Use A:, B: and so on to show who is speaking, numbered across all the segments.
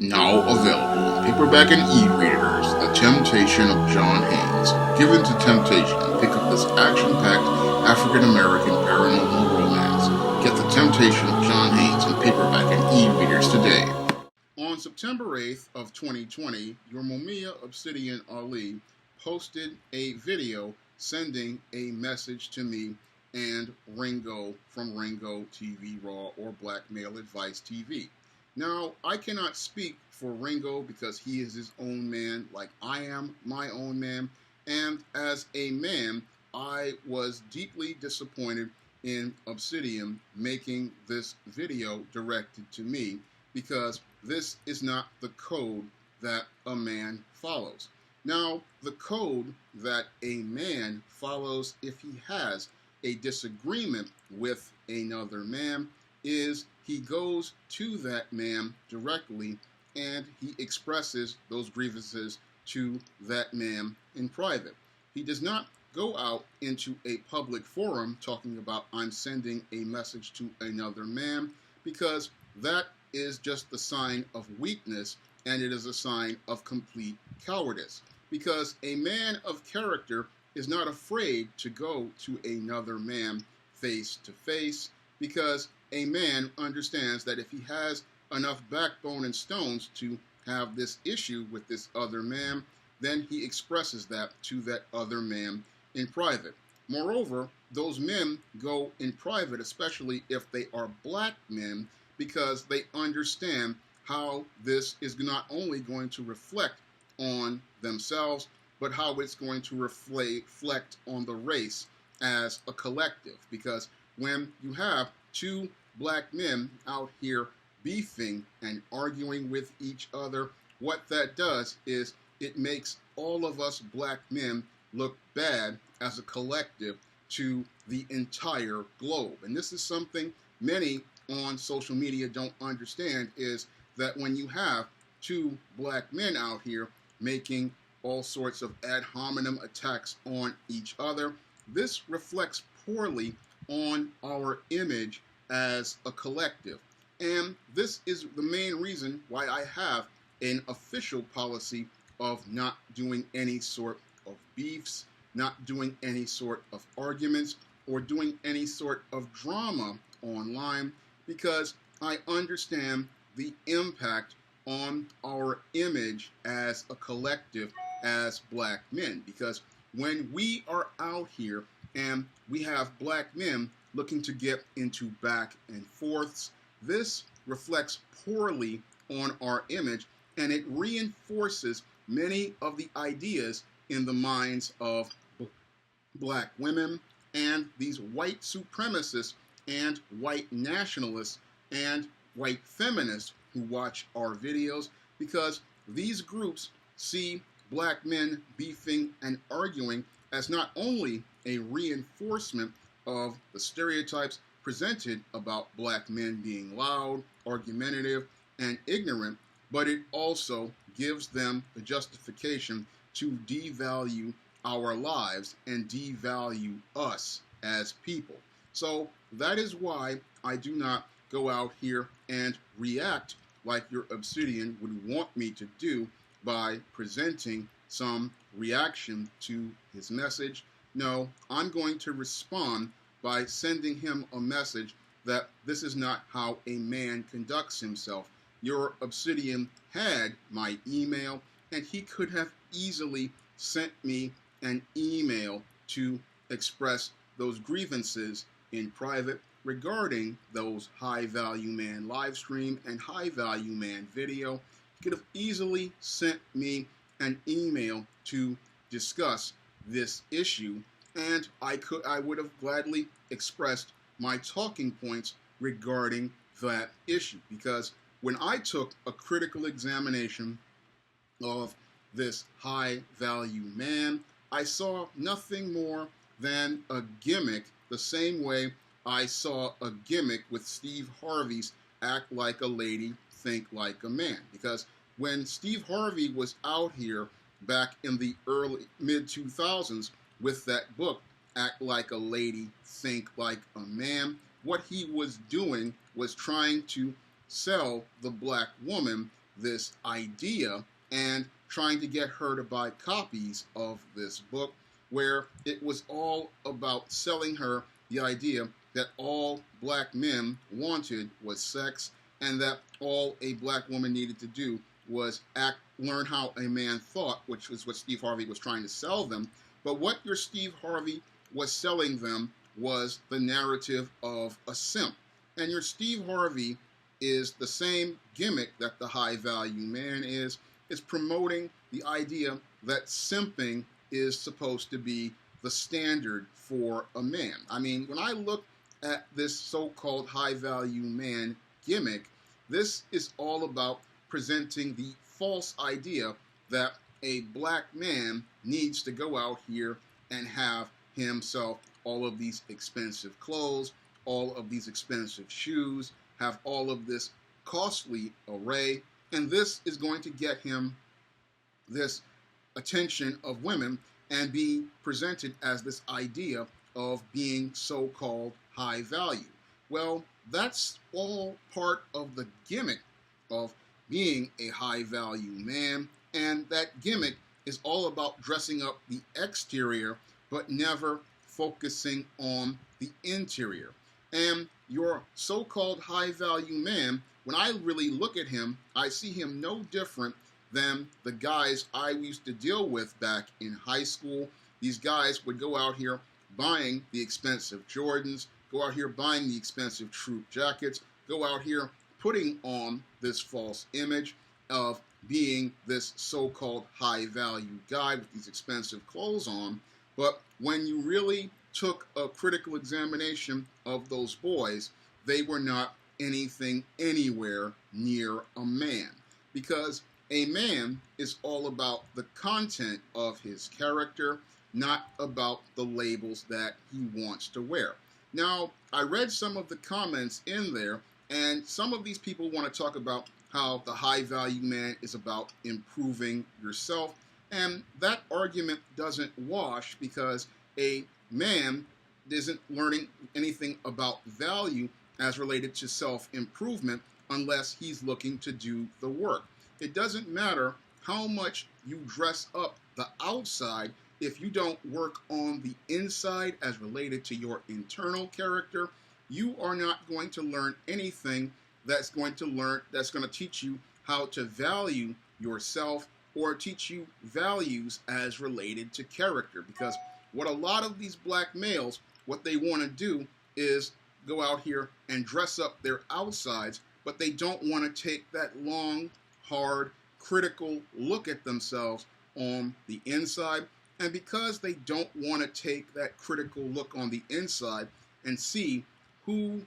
A: Now available in paperback and e-readers, The Temptation of John Haynes. Given to temptation, pick up this action-packed African-American paranormal romance. Get The Temptation of John Haynes in paperback and e-readers today. On September 8th of 2020, your Mumia Obsidian Ali posted a video sending a message to me and Ringo from Ringo TV Raw or Black Male Advice TV. Now, I cannot speak for Ringo because he is his own man, like I am my own man. And as a man, I was deeply disappointed in Obsidian making this video directed to me because this is not the code that a man follows. Now, the code that a man follows if he has a disagreement with another man is he goes to that man directly and he expresses those grievances to that man in private. He does not go out into a public forum talking about I'm sending a message to another man, because that is just the sign of weakness, and it is a sign of complete cowardice. Because a man of character is not afraid to go to another man face to face, because a man understands that if he has enough backbone and stones to have this issue with this other man, then he expresses that to that other man in private. Moreover, those men go in private, especially if they are black men, because they understand how this is not only going to reflect on themselves, but how it's going to reflect on the race as a collective. Because when you have two black men out here beefing and arguing with each other, what that does is it makes all of us black men look bad as a collective to the entire globe. And this is something many on social media don't understand, is that when you have two black men out here making all sorts of ad hominem attacks on each other, this reflects poorly on our image as a collective. And this is the main reason why I have an official policy of not doing any sort of beefs, not doing any sort of arguments, or doing any sort of drama online, because I understand the impact on our image as a collective, as black men. Because when we are out here and we have black men looking to get into back and forths, this reflects poorly on our image, and it reinforces many of the ideas in the minds of black women and these white supremacists and white nationalists and white feminists who watch our videos, because these groups see black men beefing and arguing as not only a reinforcement of the stereotypes presented about black men being loud, argumentative, and ignorant, but it also gives them the justification to devalue our lives and devalue us as people. So that is why I do not go out here and react like your Obsidian would want me to do by presenting some reaction to his message. No, I'm going to respond by sending him a message that this is not how a man conducts himself. Your Obsidian had my email, and he could have easily sent me an email to express those grievances in private regarding those High Value Man live stream and High Value Man video. He could have easily sent me an email to discuss this issue, and I would have gladly expressed my talking points regarding that issue. Because when I took a critical examination of this High Value Man, I saw nothing more than a gimmick, the same way I saw a gimmick with Steve Harvey's Act Like a Lady, Think Like a Man. Because when Steve Harvey was out here back in the early mid-2000s with that book, Act Like a Lady, Think Like a Man, what he was doing was trying to sell the black woman this idea and trying to get her to buy copies of this book, where it was all about selling her the idea that all black men wanted was sex, and that all a black woman needed to do was learn how a man thought, which was what Steve Harvey was trying to sell them. But what your Steve Harvey was selling them was the narrative of a simp. And your Steve Harvey is the same gimmick that the high value man is. It's promoting the idea that simping is supposed to be the standard for a man. I mean, when I look at this so-called high value man gimmick, this is all about presenting the false idea that a black man needs to go out here and have himself all of these expensive clothes, all of these expensive shoes, have all of this costly array, and this is going to get him this attention of women and be presented as this idea of being so-called high value. Well, that's all part of the gimmick of being a high value man, and that gimmick is all about dressing up the exterior but never focusing on the interior. And your so-called high value man, when I really look at him, I see him no different than the guys I used to deal with back in high school. These guys would go out here buying the expensive Jordans, go out here buying the expensive troop jackets, go out here putting on this false image of being this so-called high value guy with these expensive clothes on. But when you really took a critical examination of those boys, they were not anything anywhere near a man. Because a man is all about the content of his character, not about the labels that he wants to wear. Now, I read some of the comments in there, and some of these people want to talk about how the high value man is about improving yourself, and that argument doesn't wash because a man isn't learning anything about value as related to self-improvement unless he's looking to do the work. It doesn't matter how much you dress up the outside if you don't work on the inside as related to your internal character. You are not going to learn anything that's going to teach you how to value yourself or teach you values as related to character. Because what a lot of these black males, what they want to do is go out here and dress up their outsides, but they don't want to take that long, hard, critical look at themselves on the inside. And because they don't want to take that critical look on the inside and see who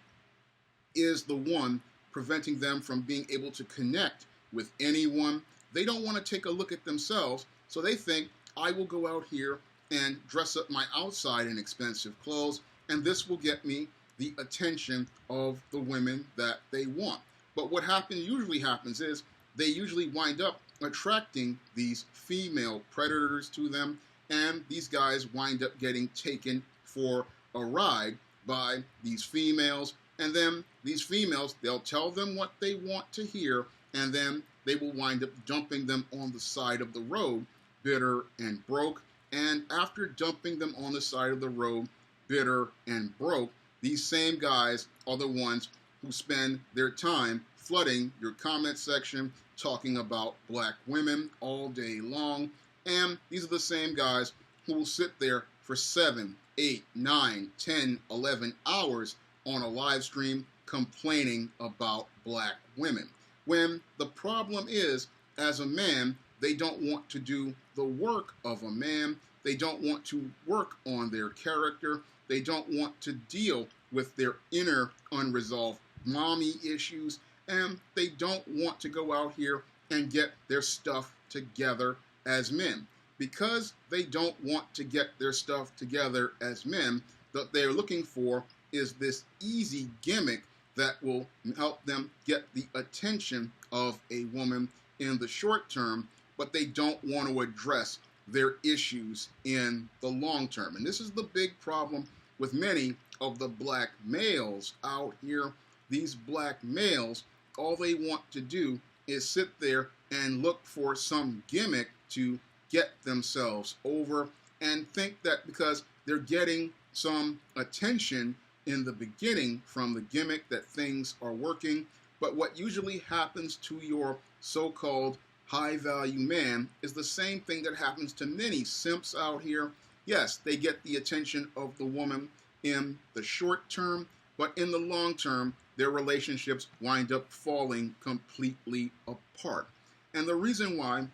A: is the one preventing them from being able to connect with anyone, they don't want to take a look at themselves. So they think, I will go out here and dress up my outside in expensive clothes, and this will get me the attention of the women that they want. But what usually happens is they usually wind up attracting these female predators to them, and these guys wind up getting taken for a ride by these females, and then these females, they'll tell them what they want to hear, and then they will wind up dumping them on the side of the road, bitter and broke. And after dumping them on the side of the road, bitter and broke, these same guys are the ones who spend their time flooding your comment section, talking about black women all day long. And these are the same guys who will sit there for 7, 8, 9, 10, 11 hours on a live stream complaining about black women. When the problem is, as a man, they don't want to do the work of a man. They don't want to work on their character. They don't want to deal with their inner unresolved mommy issues. And they don't want to go out here and get their stuff together as men. Because they don't want to get their stuff together as men, what they're looking for is this easy gimmick that will help them get the attention of a woman in the short term, but they don't want to address their issues in the long term. And this is the big problem with many of the black males out here. These black males, all they want to do is sit there and look for some gimmick to get themselves over and think that because they're getting some attention in the beginning from the gimmick that things are working. But what usually happens to your so-called high-value man is the same thing that happens to many simps out here. Yes, they get the attention of the woman in the short term, but in the long term, their relationships wind up falling completely apart. And the reason why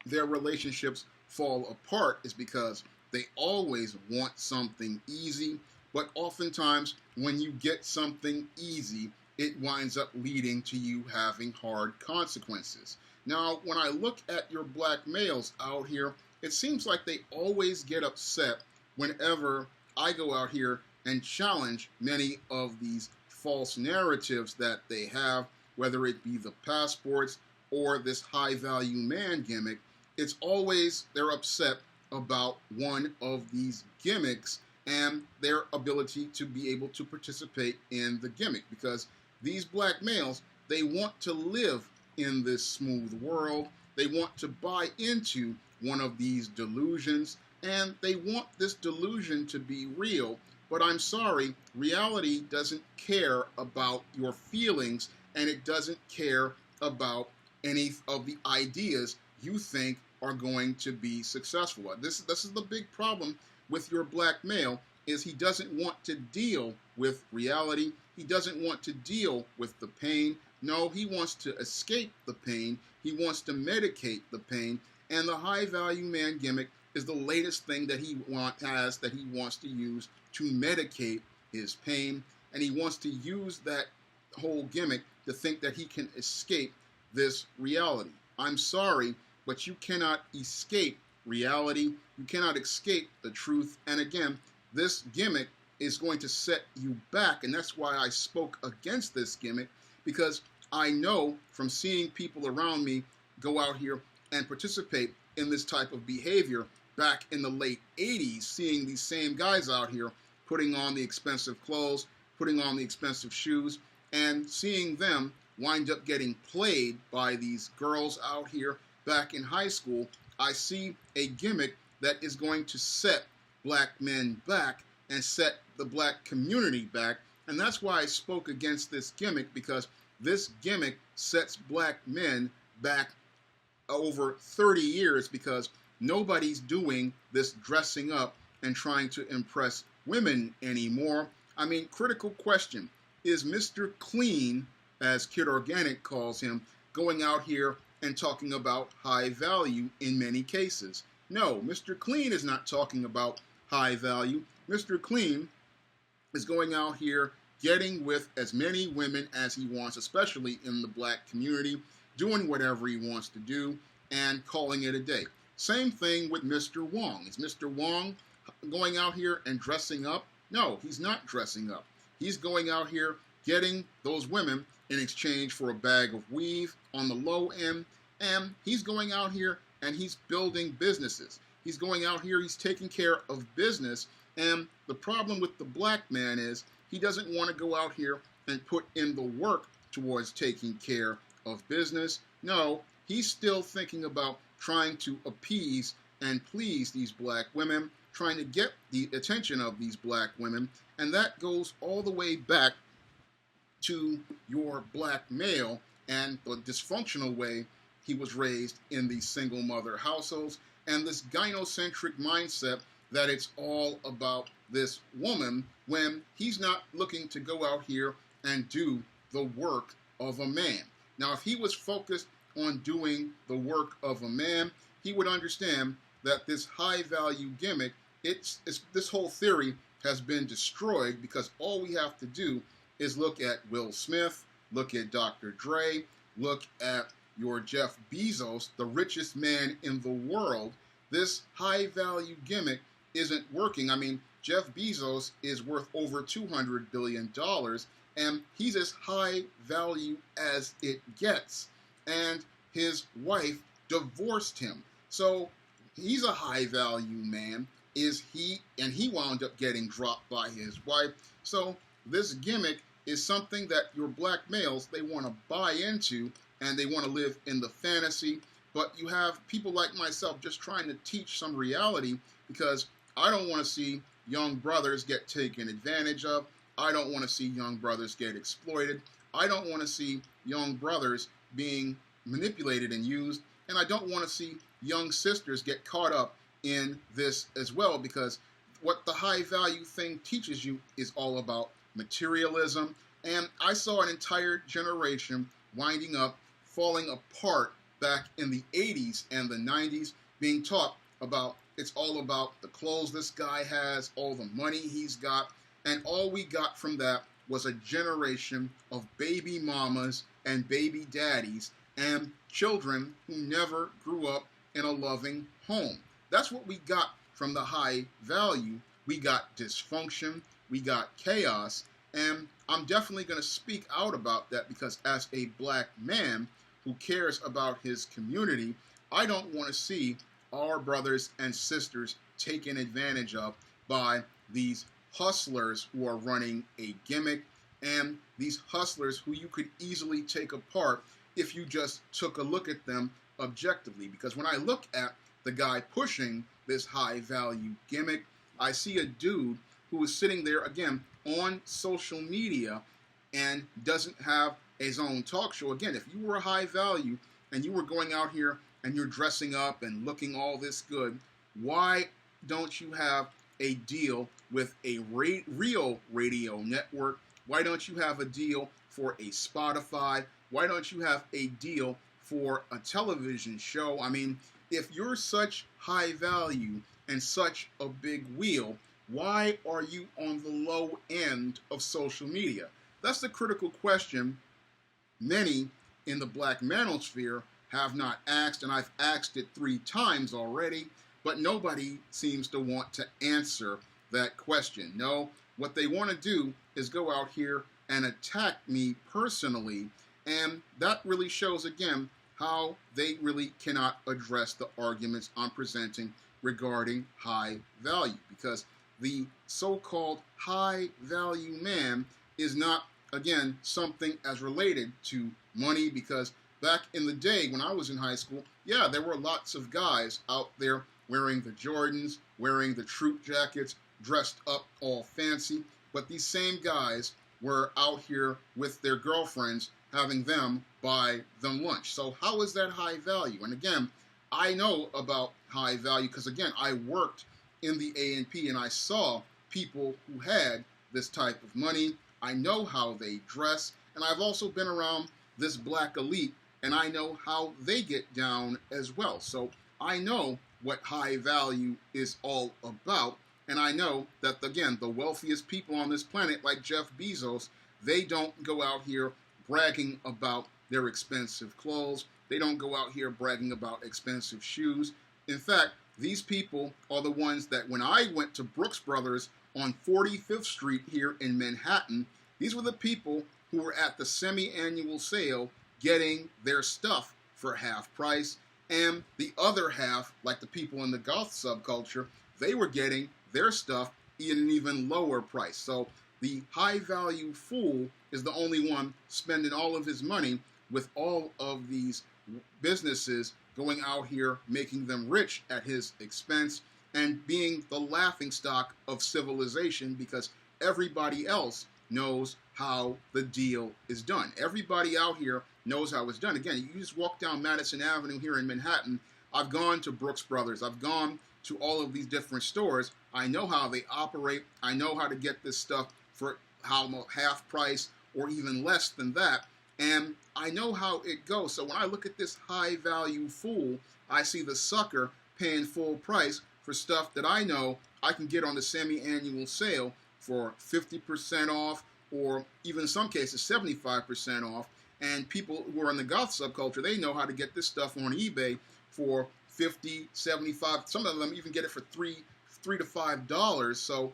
A: their relationships fall apart is because they always want something easy, but oftentimes when you get something easy, it winds up leading to you having hard consequences. Now, when I look at your black males out here, it seems like they always get upset whenever I go out here and challenge many of these false narratives that they have, whether it be the passports or this high-value man gimmick. It's always they're upset about one of these gimmicks and their ability to be able to participate in the gimmick, because these black males, they want to live in this smooth world. They want to buy into one of these delusions, and they want this delusion to be real. But I'm sorry, reality doesn't care about your feelings, and it doesn't care about any of the ideas you think are going to be successful. This is the big problem with your black male, is he doesn't want to deal with reality. He doesn't want to deal with the pain. No, he wants to escape the pain. He wants to medicate the pain. And the high-value man gimmick is the latest thing that he wants to use to medicate his pain. And he wants to use that whole gimmick to think that he can escape this reality. I'm sorry, but you cannot escape reality. You cannot escape the truth. And again, this gimmick is going to set you back. And that's why I spoke against this gimmick, because I know from seeing people around me go out here and participate in this type of behavior back in the late 80s, seeing these same guys out here putting on the expensive clothes, putting on the expensive shoes, and seeing them wind up getting played by these girls out here back in high school. I see a gimmick that is going to set black men back and set the black community back. And that's why I spoke against this gimmick, because this gimmick sets black men back over 30 years, because nobody's doing this dressing up and trying to impress women anymore. I mean, critical question. Is Mr. Clean, as Kid Organic calls him, going out here and talking about high value in many cases? No, Mr. Clean is not talking about high value. Mr. Clean is going out here getting with as many women as he wants, especially in the black community, doing whatever he wants to do and calling it a day. Same thing with Mr. Wong. Is Mr. Wong going out here and dressing up? No, he's not dressing up. He's going out here getting those women in exchange for a bag of weave on the low end, and he's going out here and he's building businesses. He's going out here, he's taking care of business, and the problem with the black man is he doesn't want to go out here and put in the work towards taking care of business. No, he's still thinking about trying to appease and please these black women, trying to get the attention of these black women, and that goes all the way back to your black male and the dysfunctional way he was raised in these single mother households, and this gynocentric mindset that it's all about this woman when he's not looking to go out here and do the work of a man. Now, if he was focused on doing the work of a man, he would understand that this high value gimmick, this whole theory has been destroyed, because all we have to do is look at Will Smith, look at Dr. Dre, look at your Jeff Bezos, the richest man in the world. This high value gimmick isn't working. I mean, Jeff Bezos is worth over $200 billion, and he's as high value as it gets. And his wife divorced him. So he's a high value man. And he wound up getting dropped by his wife. So this gimmick is something that your black males, they want to buy into, and they want to live in the fantasy. But you have people like myself just trying to teach some reality, because I don't want to see young brothers get taken advantage of. I don't want to see young brothers get exploited. I don't want to see young brothers being manipulated and used. And I don't want to see young sisters get caught up in this as well, because what the high value thing teaches you is all about materialism. And I saw an entire generation winding up falling apart back in the 80s and the 90s, being taught about it's all about the clothes this guy has, all the money he's got, and all we got from that was a generation of baby mamas and baby daddies and children who never grew up in a loving home. That's what we got from the high value. We got dysfunction, we got chaos, and I'm definitely going to speak out about that, because as a black man who cares about his community, I don't want to see our brothers and sisters taken advantage of by these hustlers who are running a gimmick, and these hustlers who you could easily take apart if you just took a look at them objectively. Because when I look at the guy pushing this high value gimmick, I see a dude who is sitting there, again, on social media and doesn't have his own talk show. Again, if you were a high value and you were going out here and you're dressing up and looking all this good, why don't you have a deal with a real radio network? Why don't you have a deal for a Spotify? Why don't you have a deal for a television show? I mean, if you're such high value and such a big wheel, why are you on the low end of social media? That's the critical question many in the black manosphere have not asked, and I've asked it 3 times already, but nobody seems to want to answer that question. No, what they want to do is go out here and attack me personally, and that really shows, again, how they really cannot address the arguments I'm presenting regarding high value, because the so-called high value man is not, again, something as related to money, because back in the day when I was in high school, yeah, there were lots of guys out there wearing the Jordans, wearing the troop jackets, dressed up all fancy, but these same guys were out here with their girlfriends having them buy them lunch. So how is that high value? And again, I know about high value because, again, I worked in the A&P and I saw people who had this type of money. I know how they dress, and I've also been around this black elite, and I know how they get down as well. So I know what high value is all about, and I know that, again, the wealthiest people on this planet, like Jeff Bezos, they don't go out here bragging about their expensive clothes. They don't go out here bragging about expensive shoes. In fact, these people are the ones that when I went to Brooks Brothers on 45th Street here in Manhattan, these were the people who were at the semi-annual sale getting their stuff for half price. And the other half, like the people in the goth subculture, they were getting their stuff at an even lower price. So the high-value fool is the only one spending all of his money with all of these businesses going out here, making them rich at his expense, and being the laughingstock of civilization, because everybody else knows how the deal is done. Everybody out here knows how it's done. Again, you just walk down Madison Avenue here in Manhattan. I've gone to Brooks Brothers. I've gone to all of these different stores. I know how they operate. I know how to get this stuff for half price or even less than that. And I know how it goes. So when I look at this high value fool, I see the sucker paying full price for stuff that I know I can get on the semi-annual sale for 50% off, or even in some cases 75% off. And people who are in the goth subculture, they know how to get this stuff on eBay for 50, 75. Some of them even get it for $3 to $5. So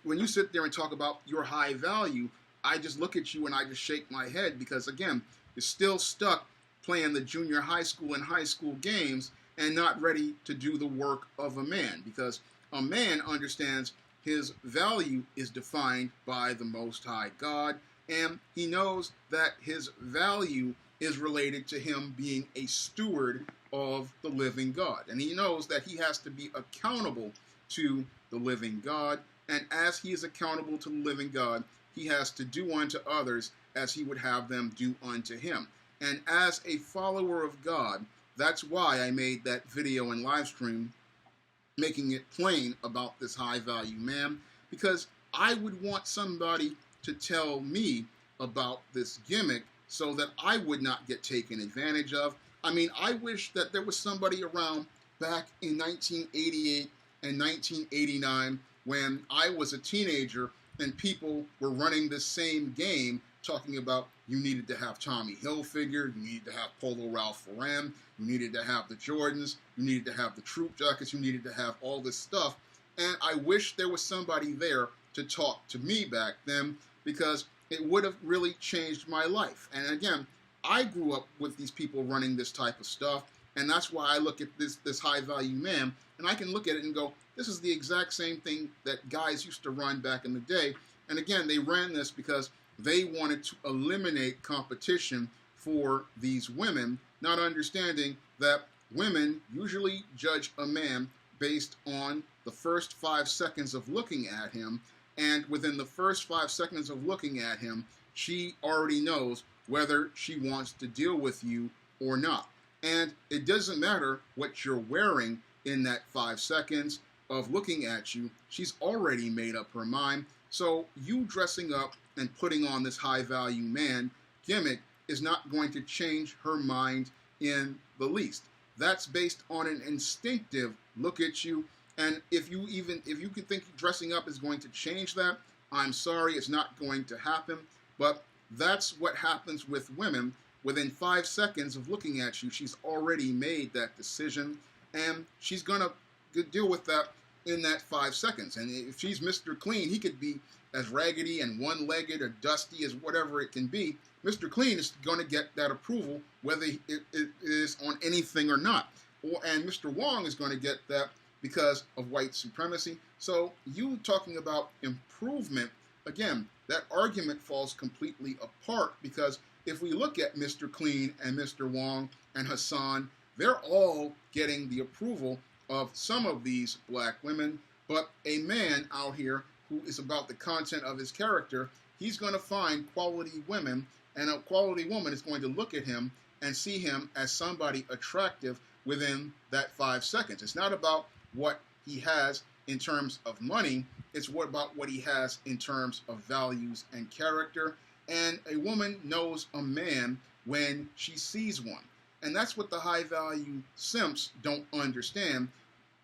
A: when you sit there and talk about your high value, I just look at you and I just shake my head, because, again, you're still stuck playing the junior high school and high school games and not ready to do the work of a man, because a man understands his value is defined by the Most High God, and he knows that his value is related to him being a steward of the living God. And he knows that he has to be accountable to the living God. And as he is accountable to the living God, he has to do unto others as he would have them do unto him. And as a follower of God, that's why I made that video and live stream making it plain about this high value man, because I would want somebody to tell me about this gimmick so that I would not get taken advantage of. I mean, I wish that there was somebody around back in 1988 and 1989 when I was a teenager and people were running this same game, talking about you needed to have Tommy Hilfiger, you needed to have Polo Ralph Lauren, you needed to have the Jordans, you needed to have the troop jackets, you needed to have all this stuff. And I wish there was somebody there to talk to me back then, because it would have really changed my life. And again, I grew up with these people running this type of stuff, and that's why I look at this high value man, and I can look at it and go, this is the exact same thing that guys used to run back in the day. And again, they ran this because they wanted to eliminate competition for these women, not understanding that women usually judge a man based on the first 5 seconds of looking at him, and within the first 5 seconds of looking at him, she already knows whether she wants to deal with you or not. And it doesn't matter what you're wearing in that 5 seconds of looking at you, she's already made up her mind. So you dressing up and putting on this high value man gimmick is not going to change her mind in the least. That's based on an instinctive look at you. And if you can think dressing up is going to change that, I'm sorry, it's not going to happen. But that's what happens with women. Within 5 seconds of looking at you, she's already made that decision, and she's going to deal with that in that 5 seconds. And if she's Mr. Clean, he could be as raggedy and one-legged or dusty as whatever it can be. Mr. Clean is going to get that approval whether it is on anything or not. And Mr. Wong is going to get that because of white supremacy. So you talking about improvement, again, that argument falls completely apart, because if we look at Mr. Clean and Mr. Wong and Hassan, they're all getting the approval of some of these black women, but a man out here who is about the content of his character, he's going to find quality women, and a quality woman is going to look at him and see him as somebody attractive within that 5 seconds. It's not about what he has in terms of money, it's about what he has in terms of values and character. And a woman knows a man when she sees one. And that's what the high-value simps don't understand.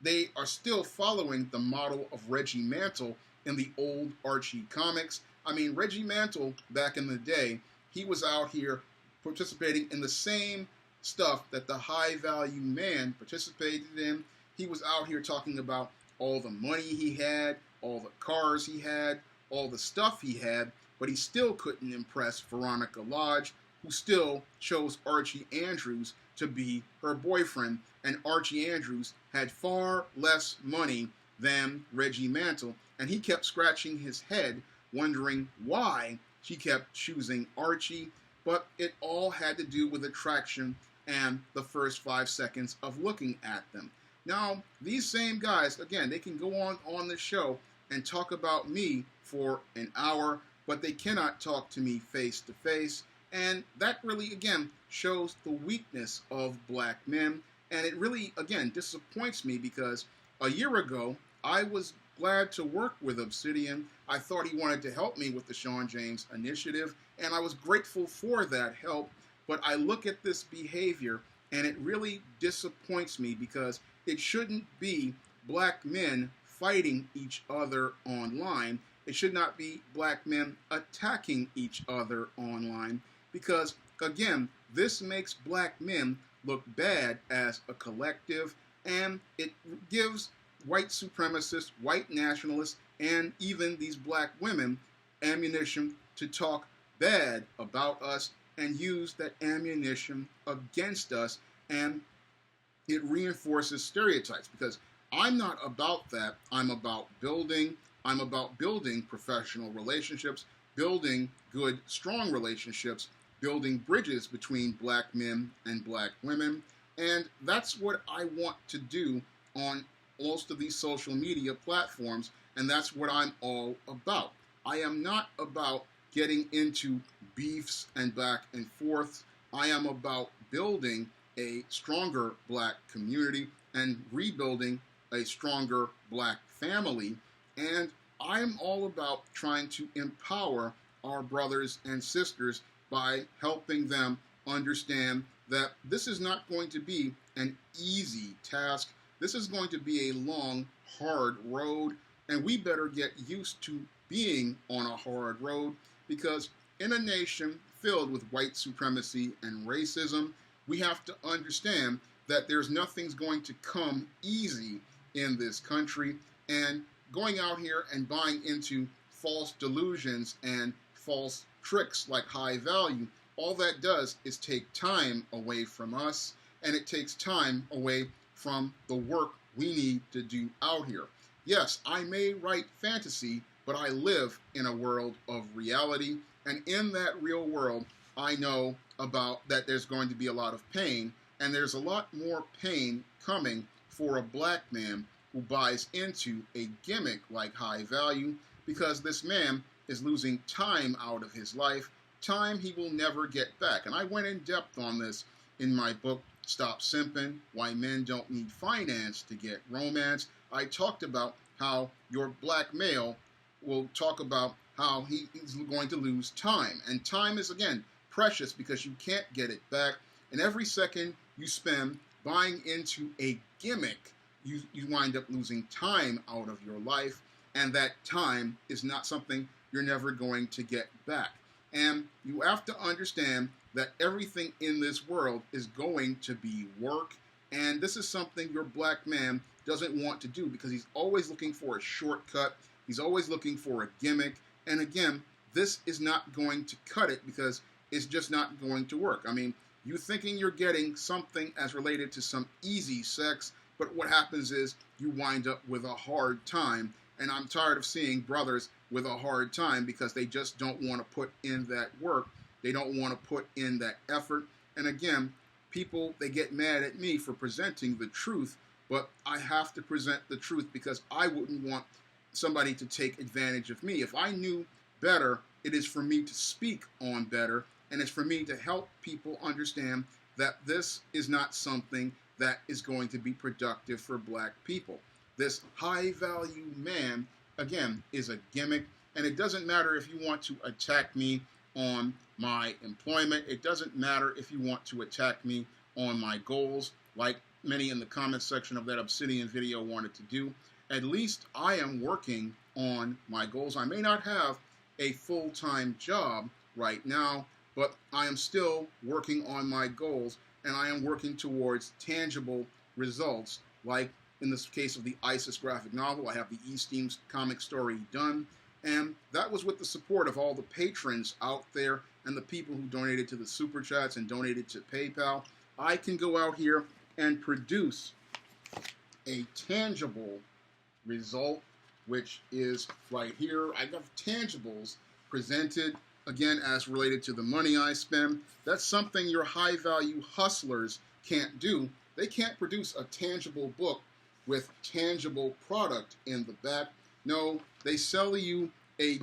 A: They are still following the model of Reggie Mantle in the old Archie comics. I mean, Reggie Mantle, back in the day, he was out here participating in the same stuff that the high-value man participated in. He was out here talking about all the money he had, all the cars he had, all the stuff he had, but he still couldn't impress Veronica Lodge, who still chose Archie Andrews to be her boyfriend. And Archie Andrews had far less money than Reggie Mantle, and he kept scratching his head, wondering why she kept choosing Archie. But it all had to do with attraction and the first 5 seconds of looking at them. Now, these same guys, again, they can go on the show and talk about me for an hour, but they cannot talk to me face to face. And that really, again, shows the weakness of black men. And it really, again, disappoints me, because a year ago, I was glad to work with Obsidian. I thought he wanted to help me with the Shawn James initiative, and I was grateful for that help. But I look at this behavior, and it really disappoints me, because it shouldn't be black men fighting each other online. It should not be black men attacking each other online, because, again, this makes black men look bad as a collective, and it gives white supremacists, white nationalists, and even these black women ammunition to talk bad about us and use that ammunition against us, and it reinforces stereotypes, because I'm not about that. I'm about building professional relationships, building good, strong relationships building bridges between black men and black women. And that's what I want to do on most of these social media platforms, and that's what I'm all about. I am not about getting into beefs and back and forth. I am about building a stronger black community and rebuilding a stronger black family. And I'm all about trying to empower our brothers and sisters by helping them understand that this is not going to be an easy task. This is going to be a long, hard road, and we better get used to being on a hard road, because in a nation filled with white supremacy and racism, we have to understand that there's nothing's going to come easy in this country, and going out here and buying into false delusions and false tricks like high value, all that does is take time away from us, and it takes time away from the work we need to do out here. Yes, I may write fantasy, but I live in a world of reality, and in that real world, I know about that there's going to be a lot of pain, and there's a lot more pain coming for a black man who buys into a gimmick like high value, because this man is losing time out of his life, time he will never get back. And I went in depth on this in my book, Stop Simping, Why Men Don't Need Finance to Get Romance. I talked about how your black male will talk about how he's going to lose time. And time is, again, precious because you can't get it back. And every second you spend buying into a gimmick, you wind up losing time out of your life. And that time is not something you're never going to get back. And you have to understand that everything in this world is going to be work. And this is something your black man doesn't want to do, because he's always looking for a shortcut. He's always looking for a gimmick. And again, this is not going to cut it, because it's just not going to work. I mean, you thinking you're getting something as related to some easy sex, but what happens is you wind up with a hard time. And I'm tired of seeing brothers with a hard time because they just don't want to put in that work. They don't want to put in that effort. And again, people, they get mad at me for presenting the truth, but I have to present the truth because I wouldn't want somebody to take advantage of me. If I knew better, it is for me to speak on better, and it's for me to help people understand that this is not something that is going to be productive for black people. This high-value man, again, is a gimmick, and it doesn't matter if you want to attack me on my employment. It doesn't matter if you want to attack me on my goals, like many in the comments section of that Obsidian video wanted to do. At least I am working on my goals. I may not have a full-time job right now, but I am still working on my goals, and I am working towards tangible results, like in this case of the ISIS graphic novel. I have the E-Steams comic story done, and that was with the support of all the patrons out there and the people who donated to the Super Chats and donated to PayPal. I can go out here and produce a tangible result, which is right here. I have tangibles presented, again, as related to the money I spend. That's something your high-value hustlers can't do. They can't produce a tangible book with tangible product in the back. No, they sell you a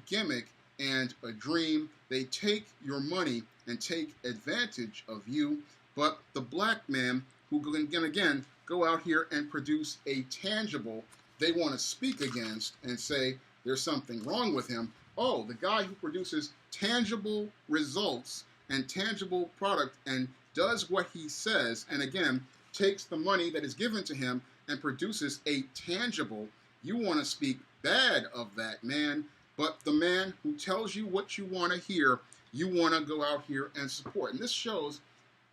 A: gimmick and a dream. They take your money and take advantage of you. But the black man who can again go out here and produce a tangible, they want to speak against and say there's something wrong with him. Oh, the guy who produces tangible results and tangible product and does what he says, and again, takes the money that is given to him and produces a tangible, you want to speak bad of that man. But the man who tells you what you want to hear, you want to go out here and support. And this shows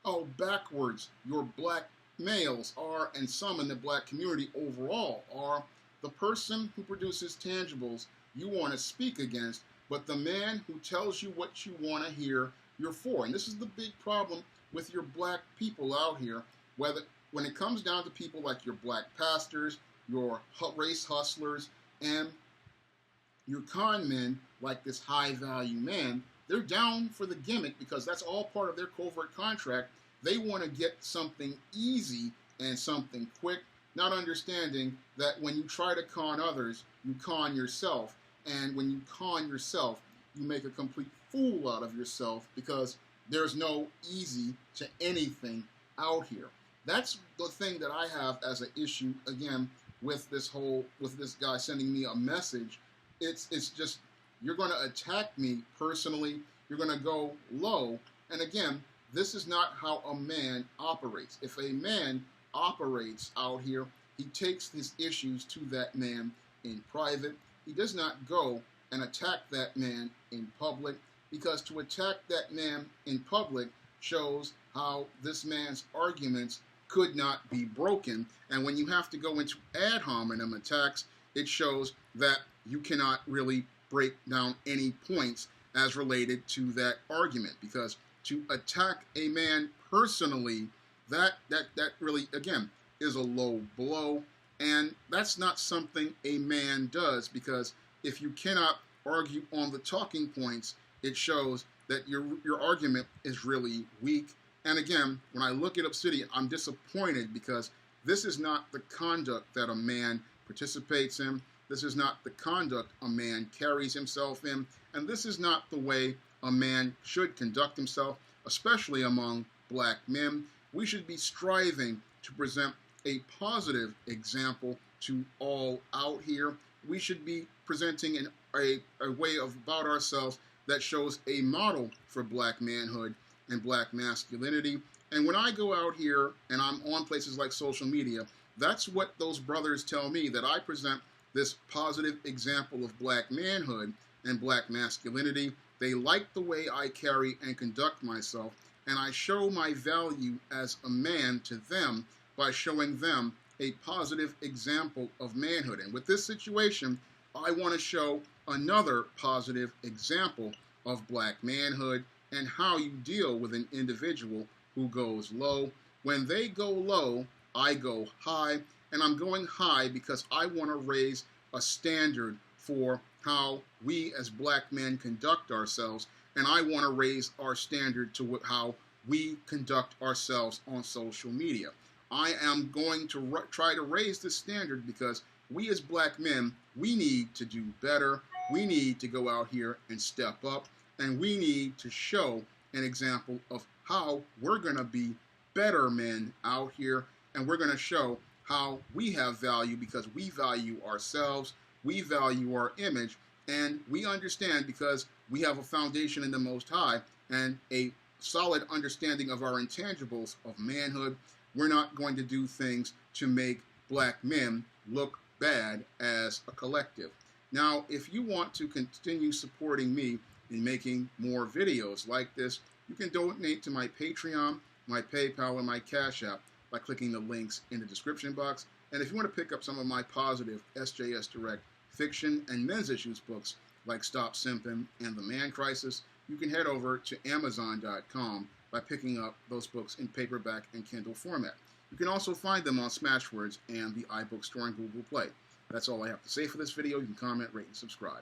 A: how backwards your black males are, and some in the black community overall are. The person who produces tangibles you want to speak against, but the man who tells you what you want to hear, you're for. And this is the big problem with your black people out here, when it comes down to people like your black pastors, your race hustlers, and your con men like this high-value man. They're down for the gimmick because that's all part of their covert contract. They want to get something easy and something quick, not understanding that when you try to con others, you con yourself. And when you con yourself, you make a complete fool out of yourself because there's no easy to anything out here. That's the thing that I have as an issue, again, with this guy sending me a message. It's just, you're going to attack me personally. You're going to go low. And again, this is not how a man operates. If a man operates out here, he takes his issues to that man in private. He does not go and attack that man in public, because to attack that man in public shows how this man's arguments could not be broken. And when you have to go into ad hominem attacks, it shows that you cannot really break down any points as related to that argument, because to attack a man personally, that really, again, is a low blow. And that's not something a man does, because if you cannot argue on the talking points, it shows that your argument is really weak. And again, when I look at Obsidian, I'm disappointed because this is not the conduct that a man participates in. This is not the conduct a man carries himself in. And this is not the way a man should conduct himself, especially among black men. We should be striving to present a positive example to all out here. We should be presenting a way about ourselves that shows a model for black manhood and black masculinity. And when I go out here and I'm on places like social media, that's what those brothers tell me, that I present this positive example of black manhood and black masculinity. They like the way I carry and conduct myself, and I show my value as a man to them by showing them a positive example of manhood. And with this situation, I want to show another positive example of black manhood and how you deal with an individual who goes low. When they go low, I go high, and I'm going high because I want to raise a standard for how we as black men conduct ourselves, and I want to raise our standard to how we conduct ourselves on social media. I am going to try to raise the standard because we as black men, we need to do better. We need to go out here and step up, and we need to show an example of how we're going to be better men out here, and we're going to show how we have value because we value ourselves, we value our image, and we understand because we have a foundation in the Most High and a solid understanding of our intangibles of manhood. We're not going to do things to make black men look bad as a collective. Now, if you want to continue supporting me in making more videos like this, you can donate to my Patreon, my PayPal, and my Cash App by clicking the links in the description box. And if you want to pick up some of my positive SJS Direct fiction and men's issues books like Stop Simpin' and The Man Crisis, you can head over to Amazon.com by picking up those books in paperback and Kindle format. You can also find them on Smashwords and the iBook Store and Google Play. That's all I have to say for this video. You can comment, rate, and subscribe.